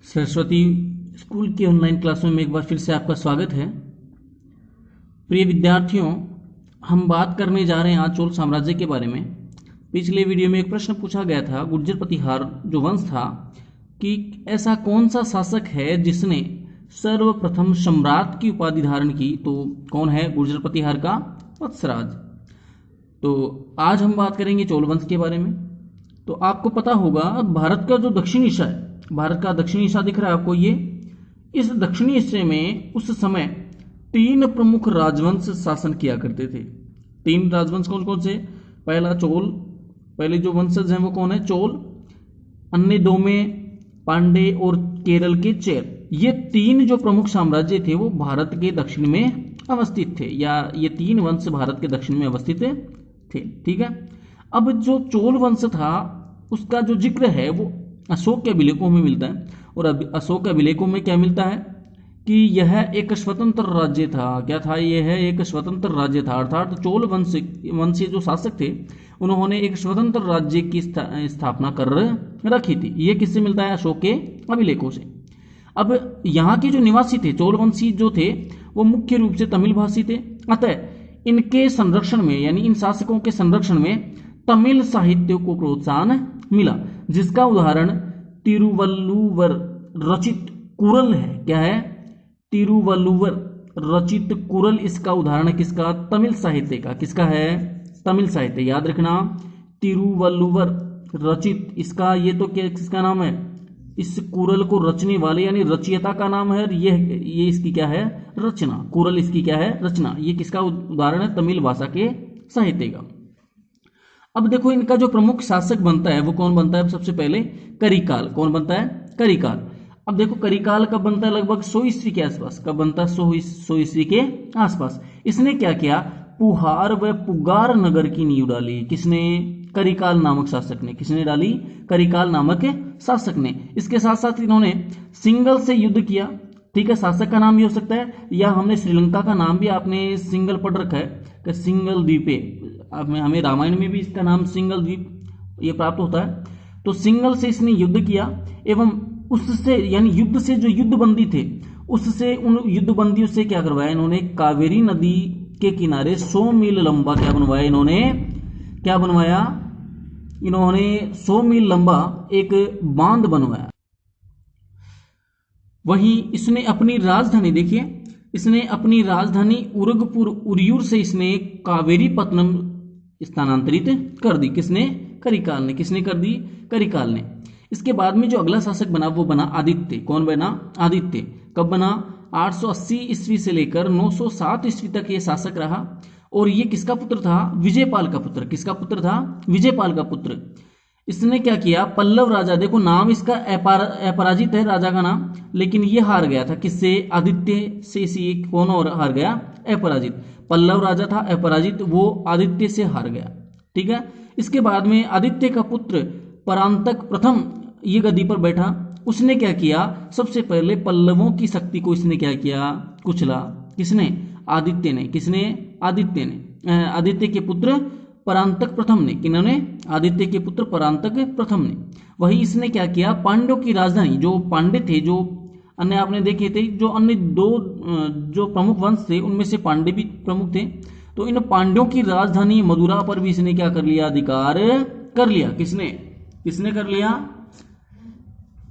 Saraswati school की online क्लासों में एक बार फिर से आपका स्वागत है। प्रिय विद्यार्थियों, हम बात करने जा रहे हैं आज चोल साम्राज्य के बारे में। पिछले वीडियो में एक प्रश्न पूछा गया था, गुर्जर प्रतिहार जो वंश था, कि ऐसा कौन सा शासक है जिसने सर्वप्रथम सम्राट की उपाधि धारण की। तो कौन है गुर्जर प्रतिहार का वत्सराज। तो आज हम बात करेंगे चोल वंश के बारे में। तो आपको पता होगा भारत का जो दक्षिणी हिस्सा है, भारत का दक्षिणी हिस्सा दिख रहा है आपको, ये इस दक्षिणी हिस्से में उस समय 3 प्रमुख राजवंश शासन किया करते थे। 3 राजवंश कौन कौन से? पहला चोल, पहले जो वंशज हैं वो कौन है? चोल। अन्य 2 में पांडे और केरल के चेर। ये 3 जो प्रमुख साम्राज्य थे वो भारत के दक्षिण में अवस्थित थे, या ये 3 वंश भारत के दक्षिण में अवस्थित थे। ठीक है। अब जो चोल वंश था उसका जो जिक्र है वो अशोक के अभिलेखों में मिलता है। और अशोक के अभिलेखों में क्या मिलता है कि यह एक स्वतंत्र राज्य था। क्या था? यह एक स्वतंत्र राज्य था, अर्थात चोल वंशीय जो शासक थे उन्होंने एक स्वतंत्र राज्य की स्थापना कर रखी थी। यह किससे मिलता है? अशोक के अभिलेखों से। अब यहाँ के जो निवासी थे, चोल वंशी जो थे, वो मुख्य रूप से तमिल भाषी थे। अतः इनके संरक्षण में, यानी इन शासकों के संरक्षण में तमिल साहित्य को प्रोत्साहन मिला, जिसका उदाहरण तिरुवल्लुवर रचित कुरल है। क्या है? तिरुवल्लुवर रचित कुरल। इसका उदाहरण है किसका? तमिल साहित्य का। किसका है? तमिल साहित्य। याद रखना, तिरुवल्लुवर रचित, इसका ये तो क्या, किसका नाम है? इस कुरल को रचने वाले यानी रचयिता का नाम है। ये इसकी क्या है? रचना। कुरल इसकी क्या है? रचना। ये किसका उदाहरण है? तमिल भाषा के साहित्य का। अब देखो, इनका जो प्रमुख शासक बनता है वो कौन बनता है? सबसे पहले करिकाल। कौन बनता है? करिकाल। अब देखो, करिकाल कब बनता है? लगभग 100 ईस्वी के आसपास। कब बनता है? 100 ईस्वी के आसपास। इसने क्या किया? पुहार व पुगार नगर की नींव डाली। किसने? करिकाल नामक शासक ने। किसने डाली? करिकाल नामक शासक ने। इसके साथ साथ इन्होंने सिंगल से युद्ध किया। ठीक है, शासक का नाम भी हो सकता है, या हमने श्रीलंका का नाम भी आपने सिंगल पढ़ रखा है कि सिंगल द्वीपे। हमें रामायण में भी इसका नाम सिंगल द्वीप ये प्राप्त होता है। तो सिंगल से इसने युद्ध किया, एवं उससे यानी युद्ध से जो युद्धबंदी थे उससे, उन युद्धबंदियों से क्या करवाया इन्होंने? कावेरी नदी के किनारे 100 मील लंबा क्या बनवाया इन्होंने? क्या बनवाया इन्होंने? 100 मील लंबा एक बांध बनवाया। वहीं इसने अपनी राजधानी, देखिए, इसने अपनी राजधानी उरगपुर उरियूर से इसने कावेरी पत्तनम स्थानांतरित कर दी। किसने? करिकाल ने। किसने कर दी? करिकाल ने। इसके बाद में जो अगला शासक बना वो बना आदित्य। कौन बना? आदित्य। कब बना? 880 ईस्वी से लेकर 907 ईस्वी तक ये शासक रहा। और ये किसका पुत्र था? विजयपाल का पुत्र। किसका पुत्र था? विजयपाल का पुत्र। इसने क्या किया? पल्लव राजा, देखो नाम इसका अपराजित है राजा का नाम, लेकिन ये हार गया था। किससे? आदित्य से। कौन और हार गया? अपराजित। पल्लव राजा था अपराजित, वो आदित्य से हार गया। ठीक है। इसके बाद में आदित्य का पुत्र परांतक प्रथम ये गद्दी पर बैठा। उसने क्या किया? सबसे पहले पल्लवों की शक्ति को इसने क्या किया? कुचला। किसने? आदित्य ने। किसने? आदित्य ने। आदित्य के पुत्र परांतक प्रथम ने। किन्होंने? आदित्य के पुत्र परांतक प्रथम ने। वही इसने क्या किया? पांड्यों की राजधानी, जो पांड्य थे, जो अन्य आपने देखे थे, जो अन्य 2 जो प्रमुख वंश थे उनमें से पांड्य भी प्रमुख थे, तो इन पांड्यों की राजधानी मदुरा पर भी इसने क्या कर लिया? अधिकार कर लिया। किसने? किसने कर लिया?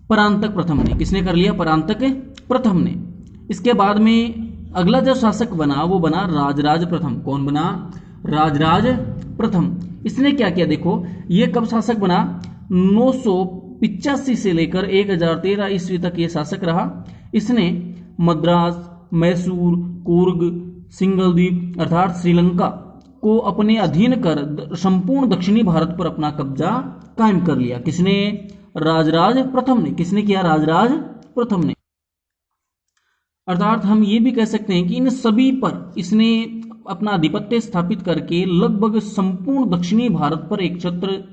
परांतक प्रथम ने। किसने कर लिया? परांतक प्रथम ने। इसके बाद में अगला जो शासक बना वो बना राजराज प्रथम। कौन बना? राजराज प्रथम। इसने क्या किया? देखो, ये कब शासक बना? 985 से लेकर 1013 ईस्वी तक ये शासक रहा। इसने मद्रास, मैसूर, कूर्ग, सिंगल द्वीप अर्थात श्रीलंका को अपने अधीन कर संपूर्ण दक्षिणी भारत पर अपना कब्जा कायम कर लिया। किसने? राजराज प्रथम ने। किसने किया? राजराज प्रथम ने। अर्थात हम ये भी कह सकते हैं कि इन सभी पर इसने अपना आधिपत्य स्थापित करके लगभग संपूर्ण दक्षिणी भारत पर एक छत्र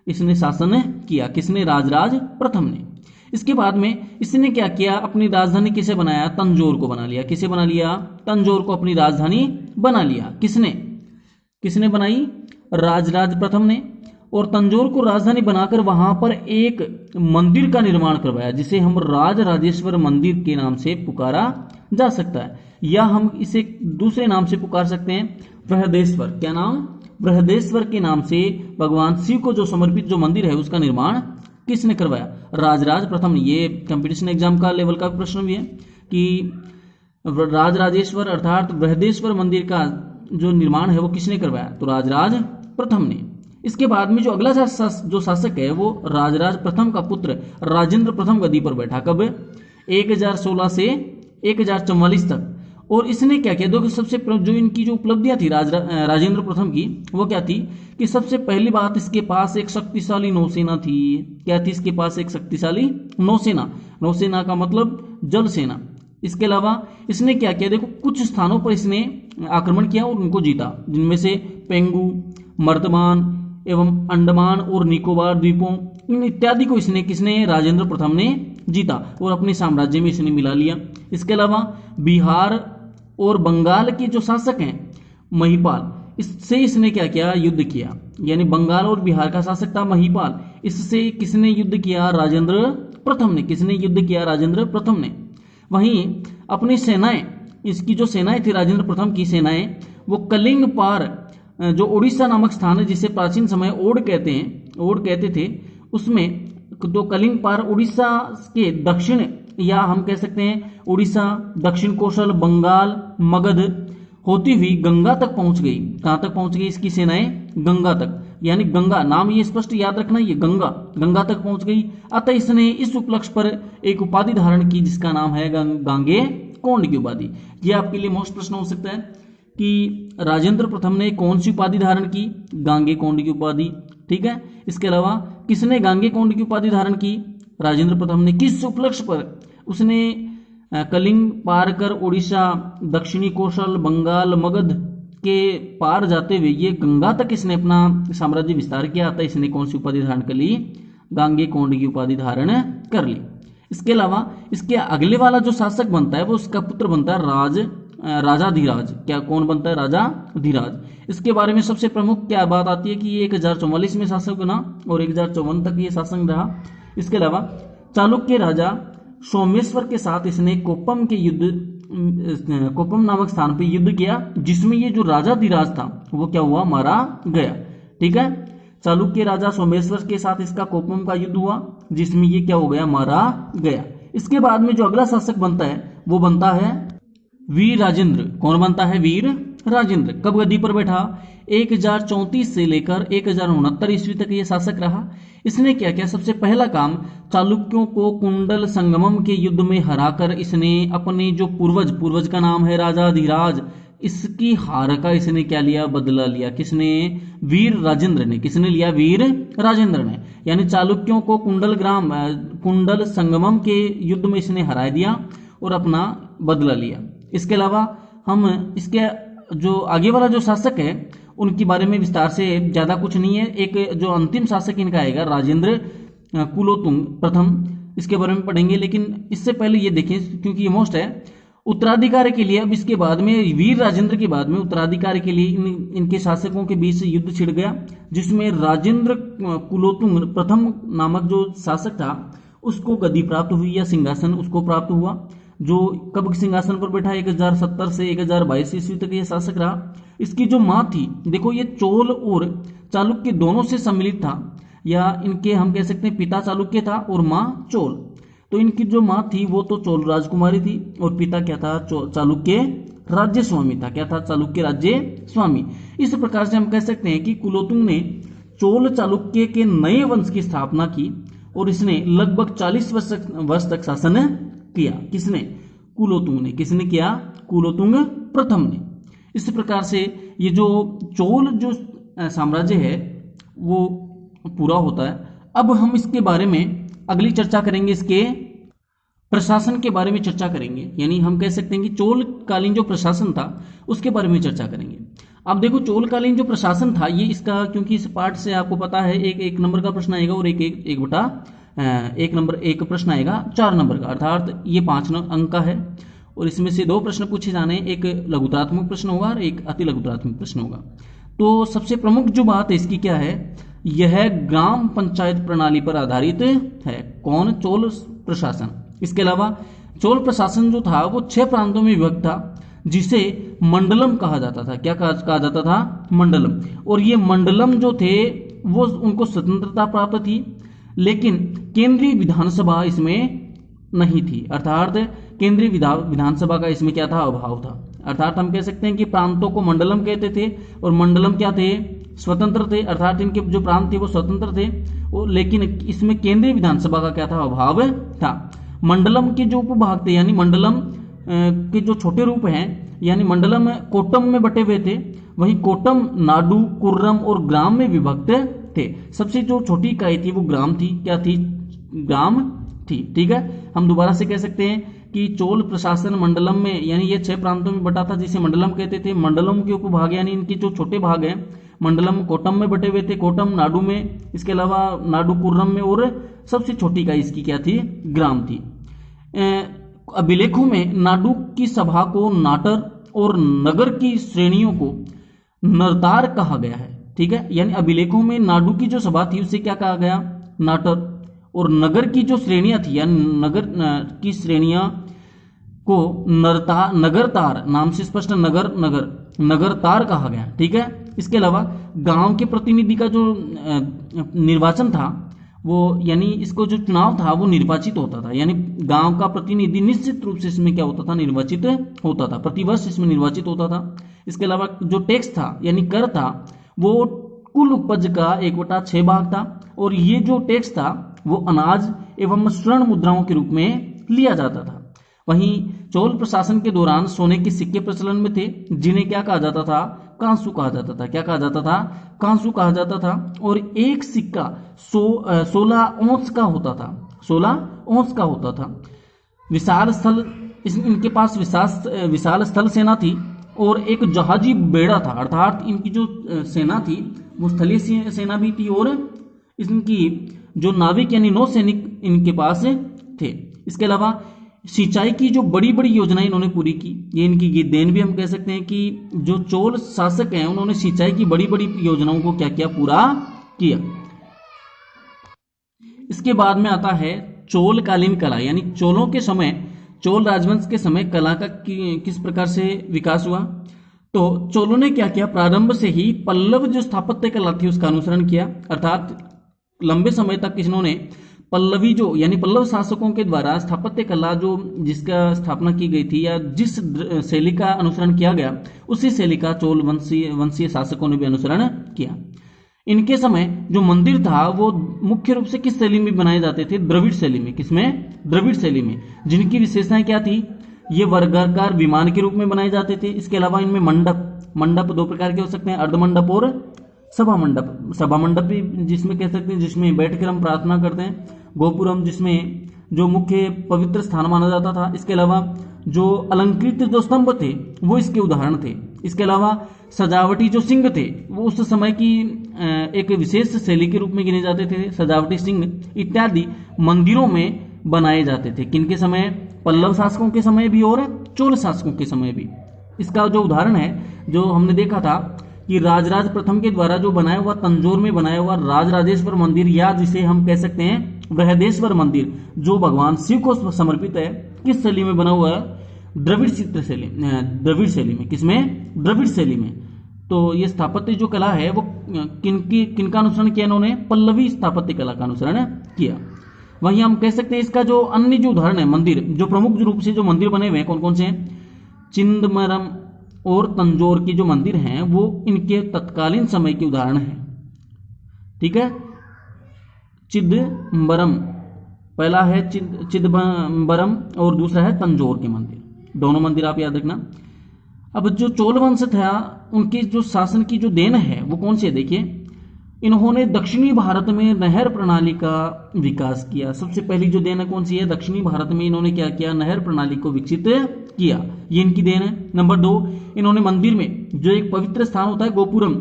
इसने शासन किया। किसने? राजराज प्रथम ने। इसके बाद में इसने क्या किया? अपनी राजधानी किसे बनाया? तंजौर को बना लिया। किसे बना लिया? तंजौर को अपनी राजधानी बना लिया। किसने? किसने बनाई? राजराज प्रथम ने। और तंजौर को राजधानी बनाकर वहां पर एक मंदिर का निर्माण करवाया, जिसे हम राज राजेश्वर मंदिर के नाम से पुकारा जा सकता है, या हम इसे दूसरे नाम से पुकार सकते हैं, बृहदेश्वर। क्या नाम? बृहदेश्वर के नाम से भगवान शिव को जो समर्पित जो मंदिर है उसका निर्माण किसने करवाया? राजराज प्रथम ने। ये कंपटीशन एग्जाम का लेवल का प्रश्न भी है कि राज राजेश्वर अर्थात बृहदेश्वर मंदिर का जो निर्माण है वो किसने करवाया? तो राजराज प्रथम ने। इसके बाद में जो अगला जो शासक है वो राजराज प्रथम का पुत्र राजेंद्र प्रथम गद्दी पर बैठा। कब? 1016 से 1044 तक। और इसने क्या किया? देखो सबसे जो इनकी जो उपलब्धियां थी राजेंद्र प्रथम की, वो क्या थी कि सबसे पहली बात इसके पास एक शक्तिशाली नौसेना थी। क्या थी इसके पास? एक शक्तिशाली नौसेना। नौसेना का मतलब जल सेना। इसके अलावा इसने क्या किया? देखो कुछ स्थानों पर इसने आक्रमण किया और उनको जीता, जिनमें से पेंगू, मर्दमान एवं अंडमान और निकोबार द्वीपों इन इत्यादि को किसने? राजेंद्र प्रथम ने जीता और अपने साम्राज्य में इसने मिला लिया। इसके अलावा बिहार और बंगाल के जो शासक हैं महिपाल, इससे इसने क्या किया? युद्ध किया। यानी बंगाल और बिहार का शासक था महिपाल, इससे किसने युद्ध किया? राजेंद्र प्रथम ने। किसने युद्ध किया? राजेंद्र प्रथम ने। वहीं अपनी सेनाएं, इसकी जो सेनाएं थी राजेंद्र प्रथम की सेनाएं, वो कलिंग पार जो उड़ीसा नामक स्थान है, जिसे प्राचीन समय ओड कहते थे, उसमें तो कलिंग पार उड़ीसा के दक्षिण, या हम कह सकते हैं उड़ीसा, दक्षिण कोशल, बंगाल, मगध होती हुई गंगा तक पहुंच गई। कहां तक पहुंच गई इसकी सेनाएं? गंगा तक। यानी गंगा नाम ये स्पष्ट याद रखना, ये गंगा तक पहुंच गई। अतः इसने इस उपलक्ष्य पर एक उपाधि धारण की जिसका नाम है गांगे कोंड की उपाधि। ये आपके लिए मोस्ट प्रश्न हो सकता है कि राजेंद्र प्रथम ने कौन सी उपाधि धारण की? गांगे कोंड की उपाधि। ठीक है। इसके अलावा किसने गांगे कोंड की उपाधि धारण की? राजेंद्र प्रथम ने। किस उपलक्ष्य पर? उसने कलिंग पार कर उड़ीसा, दक्षिणी कौशल, बंगाल, मगध के पार जाते हुए ये गंगा तक इसने अपना साम्राज्य विस्तार किया। था इसने कौन सी उपाधि धारण कर ली? गांगे कोंड की उपाधि धारण कर ली। इसके अलावा इसके अगले वाला जो शासक बनता है वो उसका पुत्र बनता है राजाधिराज। क्या कौन बनता है? राजाधिराज। इसके बारे में सबसे प्रमुख क्या बात आती है कि ये 1044 में शासक बना और 1054 तक ये शासक रहा। इसके अलावा चालुक्य राजा सोमेश्वर के साथ इसने कोप्पम नामक स्थान पर युद्ध किया, जिसमें ये जो राजाधिराज था वो क्या हुआ? मारा गया। ठीक है। चालुक्य राजा सोमेश्वर के साथ इसका कोप्पम का युद्ध हुआ, जिसमें ये क्या हो गया? मारा गया। इसके बाद में जो अगला शासक बनता है वो बनता है वीर राजेंद्र। कौन बनता है? वीर राजेंद्र। कब गद्दी पर बैठा? 1034 से लेकर 1069 ईस्वी तक ये शासक रहा। इसने क्या किया? सबसे पहला काम, चालुक्यों को कुंडल संगमम के युद्ध में हराकर इसने अपने जो पूर्वज का नाम है राजाधिराज, इसकी हार का इसने क्या लिया? बदला लिया। किसने? वीर राजेंद्र ने। किसने लिया? वीर राजेंद्र ने। यानी चालुक्यों को कुंडल संगमम के युद्ध में इसने हरा दिया और अपना बदला लिया। इसके अलावा हम इसके जो आगे वाला जो शासक है उनके बारे में विस्तार से ज्यादा कुछ नहीं है। एक जो अंतिम शासक इनका आएगा राजेंद्र कुलोतुंग प्रथम, इसके बारे में पढ़ेंगे। लेकिन इससे पहले ये देखें, क्योंकि ये मोस्ट है, उत्तराधिकारी के लिए अब इसके बाद में वीर राजेंद्र के बाद में उत्तराधिकारी के लिए इनके शासकों के बीच युद्ध छिड़ गया, जिसमें राजेंद्र कुलोतुंग प्रथम नामक जो शासक था उसको गद्दी प्राप्त हुई या सिंहासन उसको प्राप्त हुआ, जो कब सिंहासन पर बैठा? 1070 से 1022 ईस्वी तक ये शासक रहा। इसकी जो माँ थी, देखो ये चोल और चालुक्य दोनों से सम्मिलित था, या इनके हम कह सकते हैं पिता चालुक्य था और माँ चोल। तो इनकी जो माँ थी वो तो चोल राजकुमारी थी और पिता क्या था? चालुक्य राज्य स्वामी था। क्या था? चालुक्य राज्य स्वामी। इस प्रकार से हम कह सकते हैं कि कुलोतुंग ने चोल चालुक्य के नए वंश की स्थापना की और इसने लगभग 40 वर्ष तक शासन किया। किसने? कुलोतुंग ने। किसने किया? कुलोतुंग प्रथम ने। इस प्रकार से ये जो चोल जो साम्राज्य है वो पूरा होता है। अब हम इसके बारे में अगली चर्चा करेंगे, इसके प्रशासन के बारे में चर्चा करेंगे। यानी हम कह सकते हैं कि चोल कालीन जो प्रशासन था उसके बारे में चर्चा करेंगे। अब देखो चोल कालीन जो प्रशासन था ये इसका, क्योंकि इस पार्ट से आपको पता है एक नंबर का प्रश्न आएगा और एक प्रश्न आएगा 4 नंबर का, अर्थात ये 5 अंक का है और इसमें से 2 प्रश्न पूछे जाने, एक लघुतात्मक प्रश्न होगा और एक अति लघुतात्मक प्रश्न होगा। तो सबसे प्रमुख जो बात है इसकी क्या है, यह ग्राम पंचायत प्रणाली पर आधारित है। कौन? चोल प्रशासन। इसके अलावा चोल प्रशासन जो था वो 6 प्रांतों में विभक्त था, जिसे मंडलम कहा जाता था। क्या कहा जाता था? मंडलम। और ये मंडलम जो थे वो उनको स्वतंत्रता प्राप्त थी, लेकिन केंद्रीय विधानसभा इसमें नहीं थी। अर्थात केंद्रीय विधानसभा का इसमें क्या था? अभाव था। अर्थात हम कह सकते हैं कि प्रांतों को मंडलम कहते थे, और मंडलम क्या थे? स्वतंत्र थे। अर्थात इनके जो प्रांत थे वो स्वतंत्र थे, लेकिन इसमें केंद्रीय विधानसभा का क्या था? अभाव था। मंडलम के जो उपभाग थे, यानी मंडलम के जो छोटे रूप हैं, यानी मंडलम कोट्टम में बटे हुए थे, वहीं कोट्टम नाडु, कुर्रम और ग्राम में विभक्त थे। सबसे जो छोटी इकाई थी वो ग्राम थी। क्या थी? ग्राम थी। ठीक है, हम दोबारा से कह सकते हैं कि चोल प्रशासन मंडलम में, यानी ये 6 प्रांतों में बटा था, जिसे मंडलम कहते थे। मंडलम के उपभाग यानी इनके जो छोटे भाग हैं, मंडलम कोट्टम में बटे हुए थे, कोट्टम नाडु में, इसके अलावा नाडु कुर्रम में, और सबसे छोटी इकाई इसकी क्या थी? ग्राम थी। अभिलेखों में नाडु की सभा को नाटर और नगर की श्रेणियों को नरतार कहा गया है। ठीक है, यानी अभिलेखों में नाडु की जो सभा थी उसे क्या कहा गया? नाटर। और नगर की जो श्रेणियां थी, यानी नगर की श्रेणियां को नगरतार नाम से स्पष्ट नगरतार कहा गया। ठीक है, इसके अलावा गांव के प्रतिनिधि का जो निर्वाचन था वो, यानी इसको जो चुनाव था वो निर्वाचित होता था, यानी गांव का प्रतिनिधि निश्चित रूप से इसमें क्या होता था? निर्वाचित होता था, प्रतिवर्ष इसमें निर्वाचित होता था। इसके अलावा जो टैक्स था यानी कर था वो कुल उपज का 1/6 भाग था, और ये जो टैक्स था वो अनाज एवं स्वर्ण मुद्राओं के रूप में लिया जाता था। वहीं चोल प्रशासन के दौरान सोने के सिक्के प्रचलन में थे, जिन्हें क्या कहा जाता था? कांसू कहा जाता था। क्या कहा जाता था? कांसू कहा जाता था। और एक सिक्का 16 औंस का होता था। 16 औंस का होता था। विशाल स्थल, इनके पास विशाल स्थल सेना थी, और एक जहाजी बेड़ा था। अर्थात इनकी जो सेना थी वो स्थलीय सेना भी थी, और इनकी जो नाविक यानी नौ सैनिक इनके पास थे। इसके अलावा सिंचाई की जो बड़ी बड़ी योजनाएं इन्होंने पूरी की, ये इनकी देन भी हम कह सकते हैं कि जो चोल शासक हैं उन्होंने सिंचाई की बड़ी बड़ी योजनाओं को क्या किया? पूरा किया। इसके बाद में आता है चोलकालीन कला, यानी चोलों के समय, चोल राजवंश के समय कला का किस प्रकार से विकास हुआ। तो चोलों ने क्या किया? प्रारंभ से ही पल्लव जो स्थापत्य कला थी उसका अनुसरण किया। अर्थात लंबे समय तक इन्होंने पल्लवी जो, यानी पल्लव शासकों के द्वारा स्थापत्य कला जो जिसका स्थापना की गई थी, या जिस शैली का अनुसरण किया गया, उसी शैली का चोल वंशीय शासकों ने भी अनुसरण किया। इनके समय जो मंदिर था वो मुख्य रूप से किस शैली में बनाए जाते थे? द्रविड़ शैली में। किसमें? द्रविड़ शैली में। जिनकी विशेषताएं क्या थी? ये वर्गाकार विमान के रूप में बनाए जाते थे। इसके अलावा इनमें मंडप 2 प्रकार के हो सकते हैं, अर्धमंडप और सभा मंडप भी जिसमें कह सकते हैं जिसमें बैठकर हम प्रार्थना करते हैं। गोपुरम, जिसमें जो मुख्य पवित्र स्थान माना जाता था। इसके अलावा जो अलंकृत जो स्तंभ थे वो इसके उदाहरण थे। इसके अलावा सजावटी जो सिंह थे वो उस समय की एक विशेष शैली के रूप में गिने जाते थे। सजावटी सिंह इत्यादि मंदिरों में बनाए जाते थे। किनके समय? पल्लव शासकों के समय भी और चोल शासकों के समय भी। इसका जो उदाहरण है जो हमने देखा था कि राजराज प्रथम के द्वारा जो बनाया हुआ तंजौर में बनाया हुआ राजराजेश्वर मंदिर, या जिसे हम कह सकते हैं बृहदेश्वर मंदिर, जो भगवान शिव को समर्पित है, किस शैली में बना हुआ है? द्रविड़ शैली में। किसमें? द्रविड़ शैली में। तो ये स्थापत्य जो कला है वो किनका अनुसरण किया इन्होंने? पल्लवी स्थापत्य कला का अनुसरण किया। वहीं हम कह सकते हैं इसका जो अन्य जो उदाहरण है मंदिर, जो प्रमुख रूप से जो मंदिर बने हुए हैं कौन कौन से हैं? चिदंबरम और तंजौर के जो मंदिर हैं वो इनके तत्कालीन समय के उदाहरण हैं। ठीक है, चिदंबरम पहला है, चिदंबरम, और दूसरा है तंजौर के मंदिर। दोनों मंदिर आप याद रखना। अब जो चोल वंश था उनके जो शासन की जो देन है वो कौन सी है? देखिए, इन्होंने दक्षिणी भारत में नहर प्रणाली का विकास किया। सबसे पहली जो देन है कौन सी है? दक्षिणी भारत में इन्होंने क्या किया? नहर प्रणाली को विकसित किया, ये इनकी देन है। नंबर 2, इन्होंने मंदिर में जो एक पवित्र स्थान होता है गोपुरम,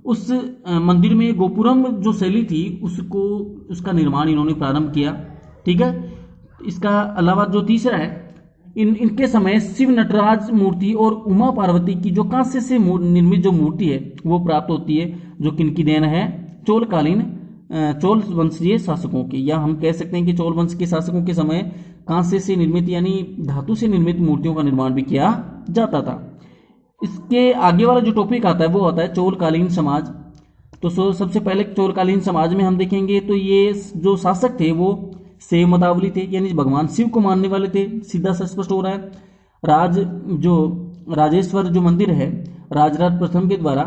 उस मंदिर में गोपुरम जो शैली थी उसका निर्माण इन्होंने प्रारंभ किया। ठीक है, इसका अलावा जो तीसरा है, इनके समय शिव नटराज मूर्ति और उमा पार्वती की जो कांस्य से निर्मित जो मूर्ति है वो प्राप्त होती है, जो किनकी देन है? चोलकालीन चोल वंशीय शासकों के, या हम कह सकते हैं कि चोल वंश के शासकों के समय कांसे से निर्मित यानी धातु से निर्मित मूर्तियों का निर्माण भी किया जाता था। इसके आगे वाला जो टॉपिक आता है वो होता है चोलकालीन समाज। तो सबसे पहले चोलकालीन समाज में हम देखेंगे तो ये जो शासक थे वो शैव मतावली थे, यानी भगवान शिव को मानने वाले थे, सीधा सा स्पष्ट हो रहा है। जो राजेश्वर जो मंदिर है राजराज प्रथम के द्वारा,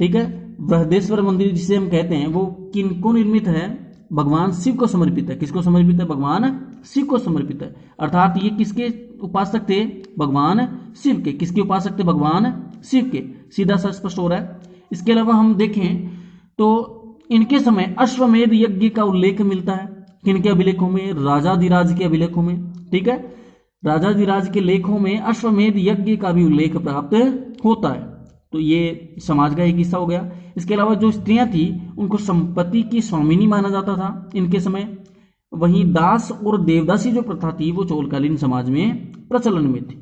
ठीक है, बृहदेश्वर मंदिर जिसे हम कहते हैं, वो किनको निर्मित है? भगवान शिव को समर्पित है। किसको समर्पित है? भगवान शिव को समर्पित है। अर्थात ये किसके उपासक थे? भगवान शिव के। किसके उपासक थे? भगवान शिव के। सीधा सा स्पष्ट हो रहा है। इसके अलावा हम देखें तो इनके समय अश्वमेध यज्ञ का उल्लेख मिलता है। किनके अभिलेखों में? राजाधिराज के अभिलेखों में, ठीक है, राजाधिराज के लेखों में अश्वमेध यज्ञ का भी उल्लेख प्राप्त होता है। तो ये समाज का एक हिस्सा हो गया। इसके अलावा जो स्त्रियां थी उनको संपत्ति की स्वामिनी माना जाता था इनके समय। वहीं दास और देवदासी जो प्रथा थी वो चोलकालीन समाज में प्रचलन में थी।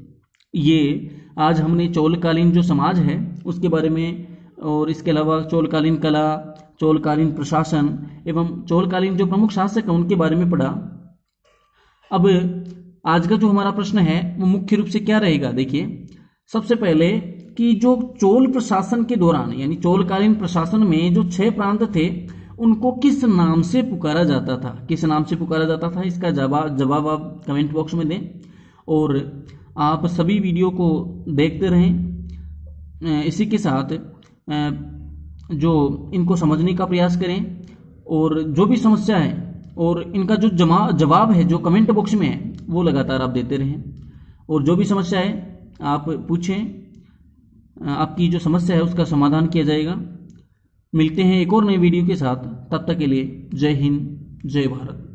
ये आज हमने चोलकालीन जो समाज है उसके बारे में, और इसके अलावा चोलकालीन कला, चोलकालीन प्रशासन एवं चोलकालीन जो प्रमुख शासक हैं उनके बारे में पढ़ा। अब आज का जो हमारा प्रश्न है वो मुख्य रूप से क्या रहेगा? देखिए, सबसे पहले कि जो चोल प्रशासन के दौरान यानी चोलकालीन प्रशासन में जो 6 प्रांत थे उनको किस नाम से पुकारा जाता था? किस नाम से पुकारा जाता था? इसका जवाब आप कमेंट बॉक्स में दें, और आप सभी वीडियो को देखते रहें। इसी के साथ जो इनको समझने का प्रयास करें, और जो भी समस्या है और इनका जो जवाब है जो कमेंट बॉक्स में है वो लगातार आप देते रहें, और जो भी समस्या है आप पूछें। आपकी जो समस्या है उसका समाधान किया जाएगा। मिलते हैं एक और नई वीडियो के साथ, तब तक के लिए जय हिंद, जय भारत।